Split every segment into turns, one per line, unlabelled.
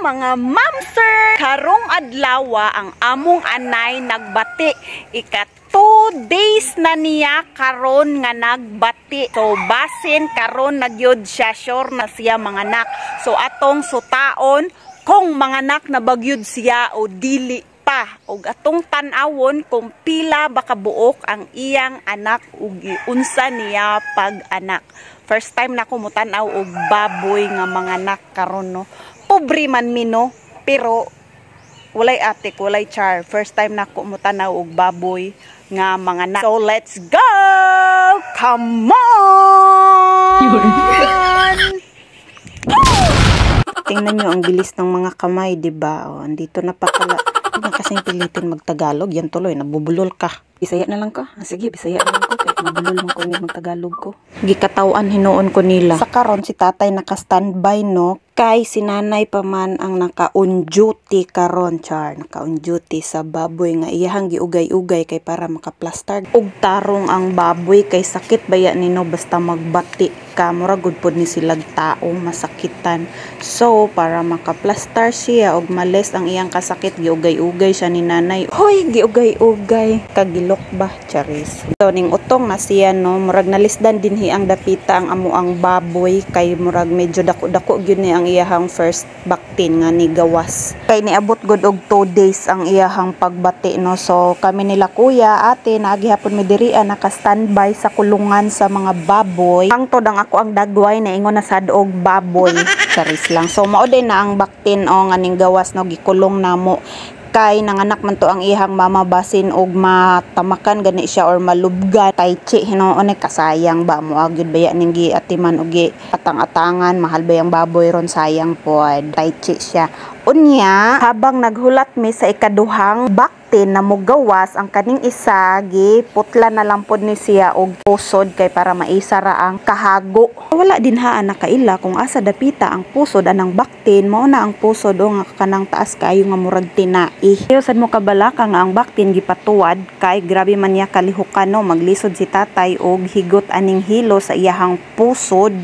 mga mamser! Karong adlaw ang among anay nagbati. 2 days na niya karon nga nagbati. So basin karon nagyod siya, sure na siya manganak. So atong sutaon kung manganak na bagyod siya o dili pa. Og atong tan-awon kung pila baka buok ang iyang anak ug unsa niya pag-anak. First time na ko mutan-aw og baboy nga manganak karon no. Pobre man mi no, pero walay atik, walay char. First time na ko mutan-aw og baboy nga manganak. So let's go! Come on! Tingnan nyo ang bilis ng mga kamay, diba? O, andito na pa pala. Huwag na kasing pilitin magtagalog. Yan tuloy, nabubulol ka. Bisaya na lang ka. Sige, bisaya na lang ko. Kahit nabulol lang ko yung magtagalog ko. Gikatawan, hinuon ko nila. Sa karon si tatay naka-standby, no? Kay si nanay pa man ang naka-on duty karon, char. Naka-on duty sa baboy nga iyahang giugay-ugay kay para maka-plaster. Ug tarong ang baboy kay sakit baya nino basta magbati ka. Mura gud pod ni silag tao masakitan. So, para maka-plaster siya og males ang iyang kasakit, giugay-ugay siya ni nanay. Hoy, giugay-ugay. Kagilok ba, charis. So, ning utong na siya, no? Murag nalisdan dinhi ang dapita ang amo ang baboy kay murag medyo dako-dako gyud ni ang iyahang first baktin nga ni gawas. Kay niabot gud og 2 days ang iyahang pagbati, no. So kami nila kuya, ate naagihapon mi diri naka-standby sa kulungan sa mga baboy. Hangtod ang ako ang dagway na ingon na sad og baboy. Charis lang. So mao din na ang baktin o nga ning gawas no gikulong namo. Kay nanganak man to ang ihang mama basin og matamakan gani siya or malubgan tai chi hinuon kasayang ba mo agyud baya ning giatiman og atang-atangan mahal ba yang baboy ron sayang pod tai chi siya unya habang naghulat mi sa ikaduhang baktin na mogawas ang kaning isa giputla na lang pod ni siya og pusod kay para maisa ra ang kahago. Wala din haan nakaila kung asa dapita ang pusod anang baktin mao na ang pusod o nga kanang taas kayo nga murag tinai. Sad mo kabalaka nga ang baktin gipatuwad kay grabe man niya kalihukan no maglisod si tatay og higot aning hilo sa iyahang pusod.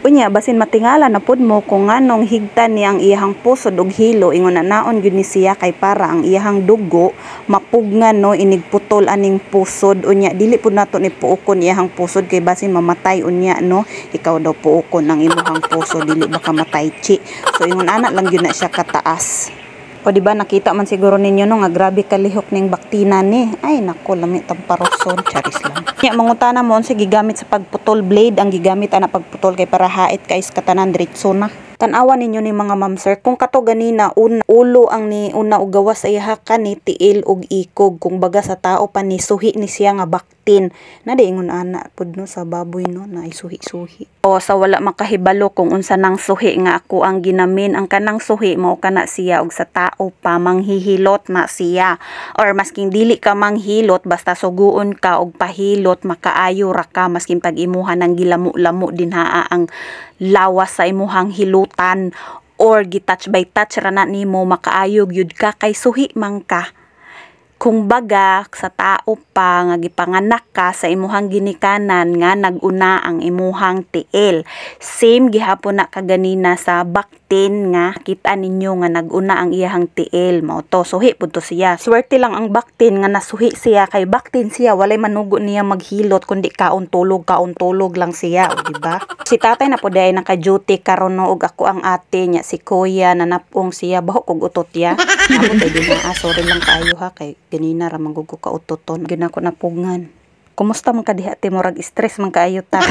Unya basin matingala na pod mo kung nganong higtan niya ang iyahang pusod og hilo ingon na naon gyud ni siya kay para ang iyahang dugo mapugnan no inigputol aning pusod. Unya dili pud nato ni puukon iyahang pusod kay basin mamatay unya no ikaw daw puukon ang imong pusod dili baka matay chi. So ingon ana lang gyud na siya kataas. O diba nakita man siguro ninyo no nga grabe kalihok ning baktina ni. Ay nako lami tang paroson, charis lang. Nya mangutana mo unsa gigamit sa pagputol blade ang gigamit ana pagputol kay para hait kay katanan diretso na. Tan-awan ninyo ni mga mamsir kung kato ganina ulo ang ni una og gawas ay haka ni tiil og ikog kung baga sa tao pa ni suhi ni siya nga baktin na ingon ana pud no sa baboy no na suhi-suhi. O sa wala makahibalo kung unsa nang suhi nga ako ang ginamin ang kanang suhi mao kana siya og sa tao pa manghihilot na siya or masking dili ka manghilot basta suguon ka og pahilot makaayo ra ka maskin pag-imuhan ng gilamo-lamo din haa ang lawas sa imuhang hilutan or gitouch by touch ra na nimo makaayog yud ka kay suhi man ka. Kung baga sa tao pa nga gipanganak ka sa imuhang ginikanan nga naguna ang imuhang tiil. Same gihapon na kaganina sa baktin nga kita ninyo nga naguna ang iyahang tiil. Mao to suhi pud to siya. Swerte lang ang baktin nga nasuhi siya kay baktin siya walay manugo niya maghilot kundi kaon tulog lang siya, o diba? Si tatay na pud ay naka-duty karon no og ako ang ate niya si kuya nanapong siya baho kog utot ya. Ako pwede na sorry lang kayo ha kay ganina ra manggugo ka utoton gyud ako napugngan. Kumusta man ka diha ti murag stress man kaayo ta.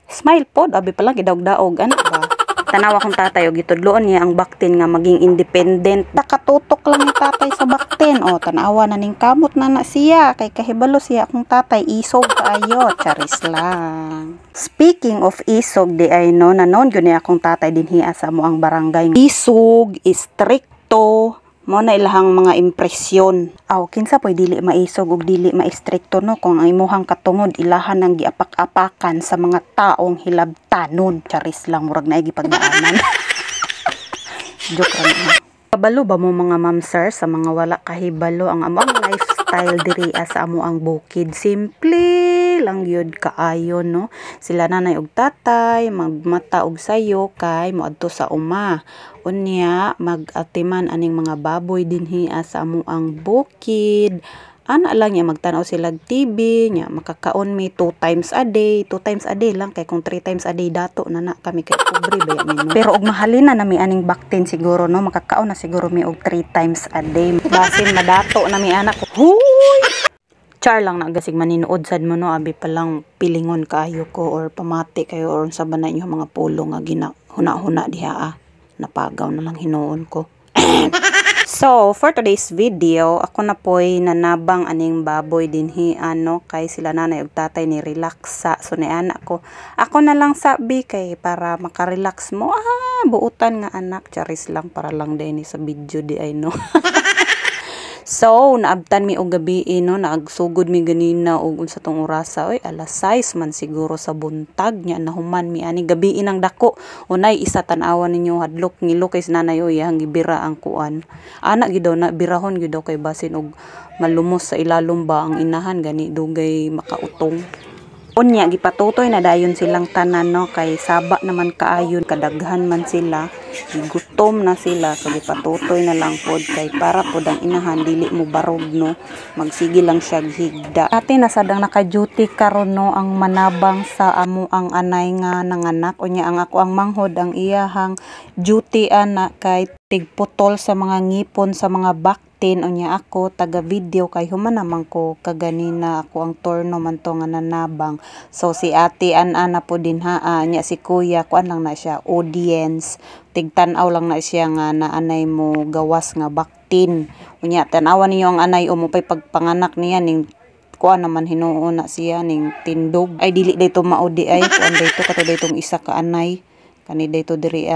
Smile pod abi pa lang gidaog-daog ana ba. Tanawa kong tatay og gitudloon niya ang baktin nga maging independent. Nakatutok lang ni tatay sa baktin. O tanawa na ning kamot na siya kay kahibalo siya akong tatay isog kaayo, charis lang. Speaking of isog di ay no nanon gyud ni akong tatay dinhi sa mo ang barangay. Isog, istrikto mo na ilahang mga impresyon. Aw kinsa po'y dili maisog ug dili maistrikto no kung ang imuhang katungod ilahan ng giapak-apakan sa mga taong hilabtanon. Charis lang murag naay gipagdaanan. Joke ra. Kabalo ba mo mga mamsir sa mga wala kahibalo ang among lifestyle diri sa amo ang bukid. Simple lang yun kaayo no. Sila nanay og tatay magmata og sayo kay moadto sa uma. Unya mag-atiman aning mga baboy dinhi sa amuang bukid. Ana lang niya magtanaw sila TV nya makakaon mi 2 times a day lang kay kung 3 times a day dato na kami kay pobre ba no? Pero og mahalin na mi aning baktin siguro no makakaon na siguro mi og 3 times a day basin madato na mi anak ko. Huy! Char lang na gasig maninuod sad mo no abi pa lang pilingon kaayo ko or pamati kayo or sa banay nyo mga pulo nga ginahuna-huna diha napagaw na lang hinuon ko. So, for today's video, ako na po'y nanabang aning baboy dinhi ano kay sila nanay ug tatay ni relaxa. So ni anak ko, ako na lang sabi kay para makarelax mo. Buutan nga anak, charis lang para lang din sa video di ay no. So, naabtan mi og gabi no, naagsugod mi ganina og unsa tong orasa oy, alas 6 man siguro sa buntag nya nahuman mi ani gabi inang dako. Unay isa tan-awan ninyo hadlok ngilo kay nanay oy hang gibira ang kuan. Anak gid daw na birahon gid daw kay basin og malumos sa ilalom ba ang inahan gani dugay makautong. Unya gipatutoy na dayon silang tanan no kay saba naman kaayon kadaghan man sila gigutom na sila so gipatutoy na lang pod kay para pod ang inahan dili mo barog no magsige lang siya higda. Ate nasadang naka-duty karon no ang manabang sa amo ang anay nga nanganak unya ang ako ang manghod ang iyahang duty ana kay tigputol sa mga ngipon sa mga baktin unya ako taga video kay human naman ko kaganina ako ang turno man to nga nanabang. So si ate ana po din nya si kuya kuan lang na siya audience tigtanaw lang na siya nga naanay mo gawas nga baktin unya tanawan niyo ang anay mo pay pagpanganak niya ning kuan naman hinuon na siya ning tindog ay dili dayto maudi ay kuan dayto kato daytong isa ka anay kani dayto diri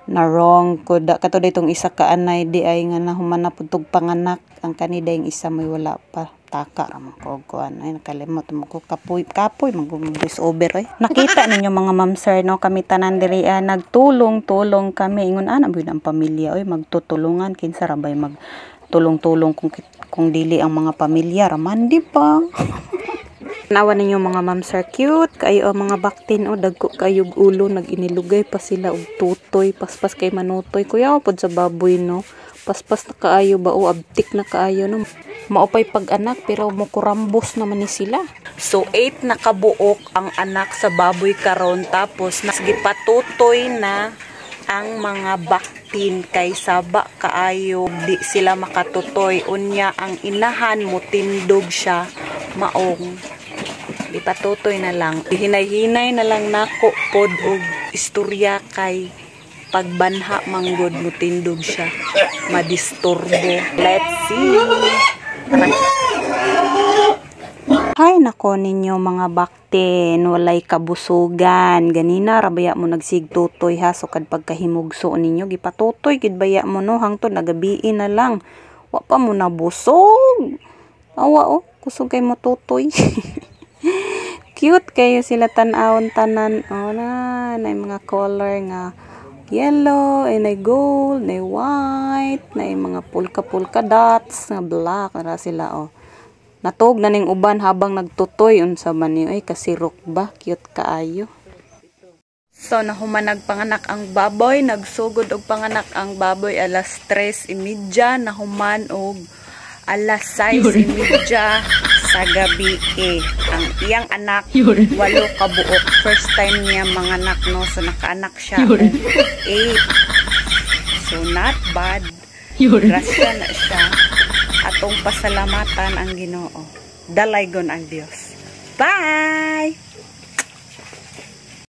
na wrong ko da kato daytong isa ka anay di ay nga nahuman na pud panganak ang kanida yung isa may wala pa taka ra man ko kuan ay nakalimot mo ko kapoy mag-voice over ay nakita ninyo mga ma'am sir no kami tanan diri nagtulong-tulong kami ingon ana gyud ang pamilya oy magtutulungan kinsa ra bay magtulong-tulong kung dili ang mga pamilya raman di ba. Nawa ninyo mga ma'am sir cute kayo ang mga baktin o dagko kayog ulo naginilugay pa sila og tutoy paspas kay manutoy kuya pod sa baboy no paspas na kaayo ba o abtik na kaayo no maupay pag-anak pero mukurambos naman ni sila. So 8 na kabuok ang anak sa baboy karon tapos nasgipatutoy na ang mga baktin kay saba kaayo di sila makatutoy unya ang inahan mo tindog siya maong di patutoy na lang hinay-hinay na lang nako pod og istorya kay pagbanha manggod mo tindog siya madisturbo. Let's see. Hay nako ninyo mga baktin walay kabusugan ganina rabaya mo nagsigtutoy ha so kad pagkahimugso ninyo gipatutoy gid baya mo no hangtod nagabiin na lang wa pa mo nabusog awa kusog kay mo tutoy. Cute kayo sila tan-awon tanan na mga color nga yellow and gold na white na mga pulka dots na black na sila natog na ning uban habang nagtutoy unsa man ni ay kasirok ba cute kaayo. So nahuman nagpanganak ang baboy nagsugod og panganak ang baboy alas 3:30 nahuman og alas 6:30 sa gabi ang iyang anak 8 kabuok first time niya manganak no so nakaanak siya 8 so not bad grasya na siya atong pasalamatan ang Ginoo dalaygon ang Dios. Bye.